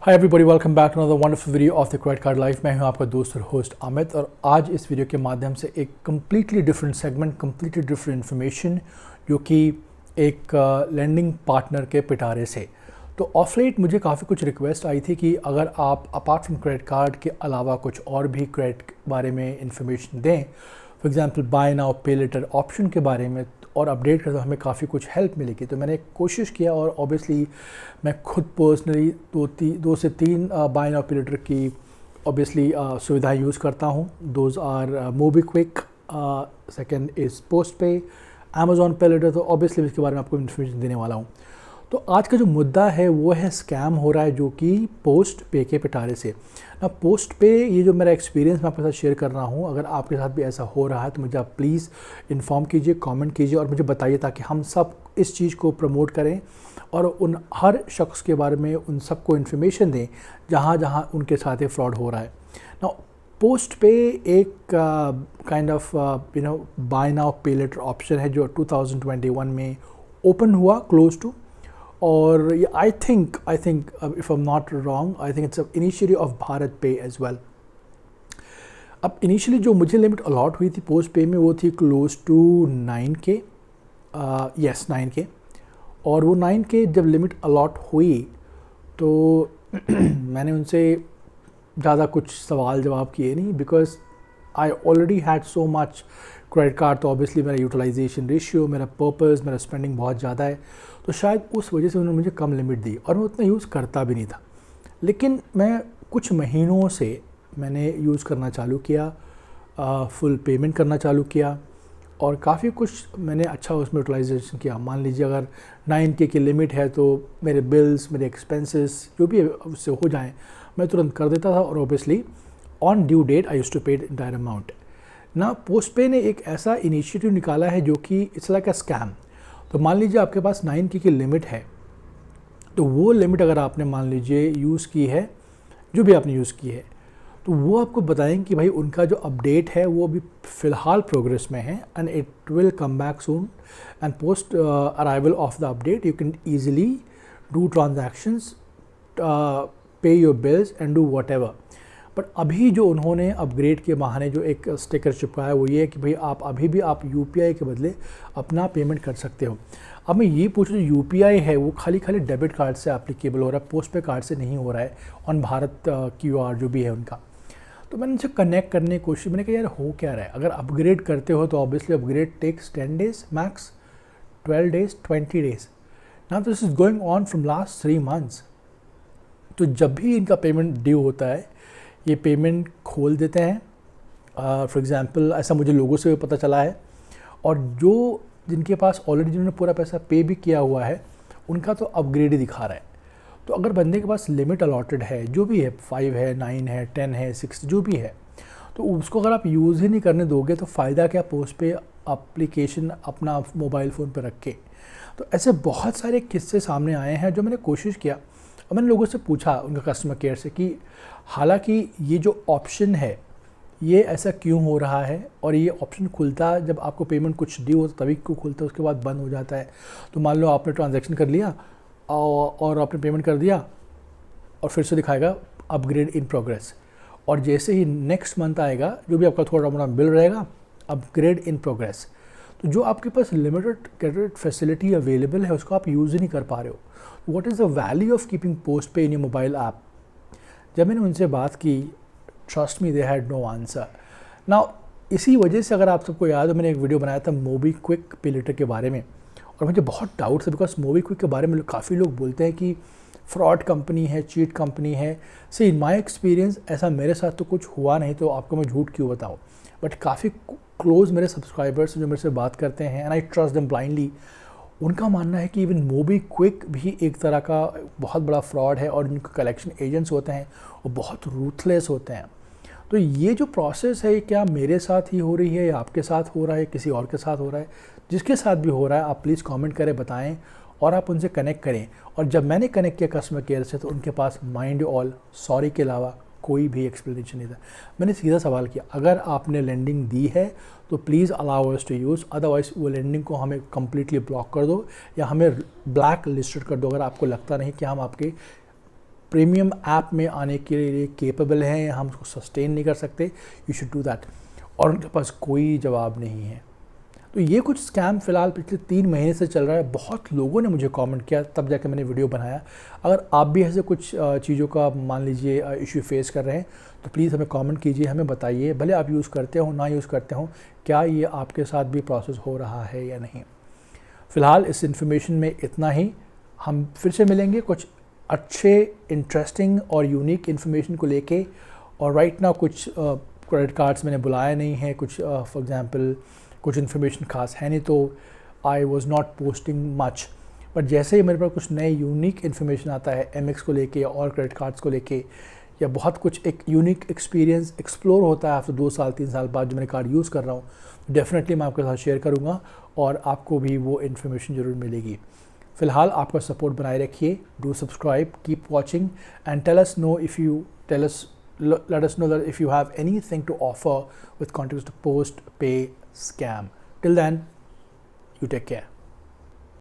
Hi everybody, welcome back to another wonderful video of the credit card life. मैं हूं आपका दोस्त और होस्ट अमित, और आज इस वीडियो के माध्यम से एक completely different segment, completely different information जो कि एक लेंडिंग पार्टनर के पिटारे से। तो ऑफ लेट मुझे काफ़ी कुछ रिक्वेस्ट आई थी कि अगर आप अपार्ट फ्रॉम क्रेडिट कार्ड के अलावा कुछ और भी क्रेडिट के बारे में इंफॉर्मेशन दें, for example bye now pay letter option के बारे में और अपडेट कर, तो हमें काफ़ी कुछ हेल्प मिलेगी। तो मैंने कोशिश किया और ऑब्वियसली मैं खुद पर्सनली दो से तीन बाय नाउ पे लेटर की ऑब्वियसली सुविधाएं यूज़ करता हूँ। Those are MobiKwik, second is post pay, Amazon pay later. तो ऑब्वियसली इसके बारे में आपको इन्फॉर्मेशन देने वाला हूँ। तो आज का जो मुद्दा है वो है स्कैम हो रहा है जो कि पोस्ट पे के पिटारे से। ना पोस्ट पे, ये जो मेरा एक्सपीरियंस मैं आपके साथ शेयर कर रहा हूँ, अगर आपके साथ भी ऐसा हो रहा है तो मुझे आप प्लीज़ इन्फॉर्म कीजिए, कमेंट कीजिए और मुझे बताइए, ताकि हम सब इस चीज़ को प्रमोट करें और उन हर शख्स के बारे में उन सबको इन्फॉर्मेशन दें जहाँ जहाँ उनके साथ ये फ्रॉड हो रहा है। ना पोस्ट पे एक kind of bye now pay letter option है जो 2021 में ओपन हुआ, क्लोज टू। और ये I think if I am not wrong, I think it's initially of Bharat pay as well. अब इनिशियली जो मुझे लिमिट अलॉट हुई थी पोस्ट पे में वो थी close to 9K, yes 9K। और वो 9K जब लिमिट अलॉट हुई तो मैंने उनसे ज़्यादा कुछ सवाल जवाब किए नहीं, because I already had so much credit card. तो ऑब्वियसली मेरा यूटिलाइजेशन रेशियो, मेरा पर्पस, मेरा स्पेंडिंग बहुत ज़्यादा है, तो शायद उस वजह से उन्होंने मुझे कम लिमिट दी और मैं उतना यूज़ करता भी नहीं था। लेकिन मैं कुछ महीनों से मैंने यूज़ करना चालू किया, फुल पेमेंट करना चालू किया और काफ़ी कुछ मैंने अच्छा उसमें यूटिलाइजेशन किया। मान लीजिए अगर 9K की लिमिट है तो मेरे बिल्स, मेरे एक्सपेंसेस जो भी उससे हो जाएं मैं तुरंत कर देता था, और obviously on due date I used to pay entire amount. ना पोस्ट पे ने एक ऐसा इनिशिएटिव निकाला है जो कि इट्स लाइक अ स्कैम। तो मान लीजिए आपके पास 9K की लिमिट है, तो वो लिमिट अगर आपने मान लीजिए यूज़ की है, जो भी आपने यूज़ की है, तो वो आपको बताएंगे कि भाई उनका जो अपडेट है वो अभी फ़िलहाल प्रोग्रेस में है and it will come back soon, and post arrival of the update you can easily do transactions, pay your bills and do whatever. But अभी जो उन्होंने अपग्रेड के बहाने जो एक स्टिकर चिपकाया है वो ये है कि भाई आप अभी भी आप UPI के बदले अपना पेमेंट कर सकते हो। अब मैं ये पूछूँ, जो UPI है वो खाली डेबिट कार्ड से एप्लीकेबल हो रहा है, पोस्ट पे कार्ड से नहीं हो रहा है, ऑन भारत QR जो भी है उनका। तो मैंने उनसे कनेक्ट करने की कोशिश, मैंने कहा यार हो क्या रहा है। अगर अपग्रेड करते हो तो obviously upgrade takes 10 days max, 12 days, 20 days। ना तो this is going on from last 3 months। तो जब भी इनका पेमेंट ड्यू होता है ये पेमेंट खोल देते हैं। फॉर एग्ज़ाम्पल ऐसा मुझे लोगों से भी पता चला है, और जो जिनके पास ऑलरेडी जिन्होंने पूरा पैसा पे भी किया हुआ है उनका तो अपग्रेड ही दिखा रहा है। तो अगर बंदे के पास लिमिट अलॉटेड है, जो भी है, 5 है, 9 है, 10 है, 6 जो भी है, तो उसको अगर आप यूज़ ही नहीं करने दोगे तो फ़ायदा क्या पोस्ट पे एप्लीकेशन अपना मोबाइल फ़ोन पे रख के। तो ऐसे बहुत सारे किस्से सामने आए हैं जो मैंने कोशिश किया, और मैंने लोगों से पूछा उनका कस्टमर केयर से कि हालांकि ये जो ऑप्शन है ये ऐसा क्यों हो रहा है, और ये ऑप्शन खुलता जब आपको पेमेंट कुछ ड्यू हो तो तभी क्यों खुलता है, उसके बाद बंद हो जाता है। तो मान लो आपने ट्रांजैक्शन कर लिया और आपने पेमेंट कर दिया और फिर से दिखाएगा अपग्रेड इन प्रोग्रेस, और जैसे ही नेक्स्ट मंथ आएगा जो भी आपका थोड़ा मोटा बिल रहेगा, अपग्रेड इन प्रोग्रेस। तो जो आपके पास लिमिटेड क्रेडिट फैसिलिटी अवेलेबल है उसको आप यूज़ ही नहीं कर पा रहे हो। What is the value of keeping post पे इन योर मोबाइल ऐप? जब मैंने उनसे बात की, trust me, they had no answer. Now इसी वजह से अगर आप सबको याद हो, मैंने एक वीडियो बनाया था मोबीक्विक पे लेटर के बारे में, और मुझे बहुत डाउट्स है बिकॉज मोबीक्विक के बारे में काफ़ी लोग बोलते हैं कि फ्रॉड कंपनी है, चीट कंपनी है। से इन माई एक्सपीरियंस ऐसा मेरे साथ तो कुछ हुआ नहीं, तो आपको मैं झूठ क्यों बताऊँ। बट काफ़ी क्लोज मेरे सब्सक्राइबर्स जो मेरे से बात करते हैं and I trust them blindly, उनका मानना है कि इवन मोबीक्विक भी एक तरह का बहुत बड़ा फ्रॉड है, और जिनके कलेक्शन एजेंट्स होते हैं वो बहुत रूथलेस होते हैं। तो ये जो प्रोसेस है क्या मेरे साथ ही हो रही है या आपके साथ हो रहा है, किसी और के साथ हो रहा है? जिसके साथ भी हो रहा है आप प्लीज़ कमेंट करें, बताएं, और आप उनसे कनेक्ट करें। और जब मैंने कनेक्ट किया कस्टमर केयर से तो उनके पास माइंड ऑल सॉरी के अलावा कोई भी एक्सप्लेनेशन नहीं था। मैंने सीधा सवाल किया, अगर आपने लेंडिंग दी है तो please allow us to use, otherwise वो लेंडिंग को हमें कम्प्लीटली ब्लॉक कर दो या हमें ब्लैक लिस्टेड कर दो, अगर आपको लगता नहीं कि हम आपके प्रीमियम ऐप में आने के लिए केपेबल हैं, हम उसको सस्टेन नहीं कर सकते, यू शुड डू दैट। और उनके पास कोई जवाब नहीं है। तो ये कुछ स्कैम फ़िलहाल पिछले 3 महीने से चल रहा है। बहुत लोगों ने मुझे कमेंट किया, तब जाके मैंने वीडियो बनाया। अगर आप भी ऐसे कुछ चीज़ों का मान लीजिए इशू फेस कर रहे हैं तो प्लीज़ हमें कमेंट कीजिए, हमें बताइए, भले आप यूज़ करते हो ना यूज़ करते हो, क्या ये आपके साथ भी प्रोसेस हो रहा है या नहीं। फ़िलहाल इस इन्फॉर्मेशन में इतना ही। हम फिर से मिलेंगे कुछ अच्छे, इंटरेस्टिंग और यूनिक इन्फॉर्मेशन को लेके। और राइट नाउ कुछ क्रेडिट कार्ड्स मैंने बुलाया नहीं है, कुछ फॉर एग्जांपल कुछ इन्फॉर्मेशन खास है नहीं, तो I was not posting much. But जैसे ही मेरे पास कुछ नए यूनिक इन्फॉर्मेशन आता है एमएक्स को लेके या और क्रेडिट कार्ड्स को लेके, या बहुत कुछ एक यूनिक एक्सपीरियंस एक्सप्लोर होता है आफ्टर 2 साल 3 साल बाद जो मैंने कार्ड यूज़ कर रहा हूँ, डेफिनेटली मैं आपके साथ शेयर करूँगा और आपको भी वो इन्फॉर्मेशन ज़रूर मिलेगी। फ़िलहाल आपका सपोर्ट बनाए रखिए, do subscribe, keep watching and tell us know if you let us know that if you have anything to offer with context to post pay scam. Till then, you take care.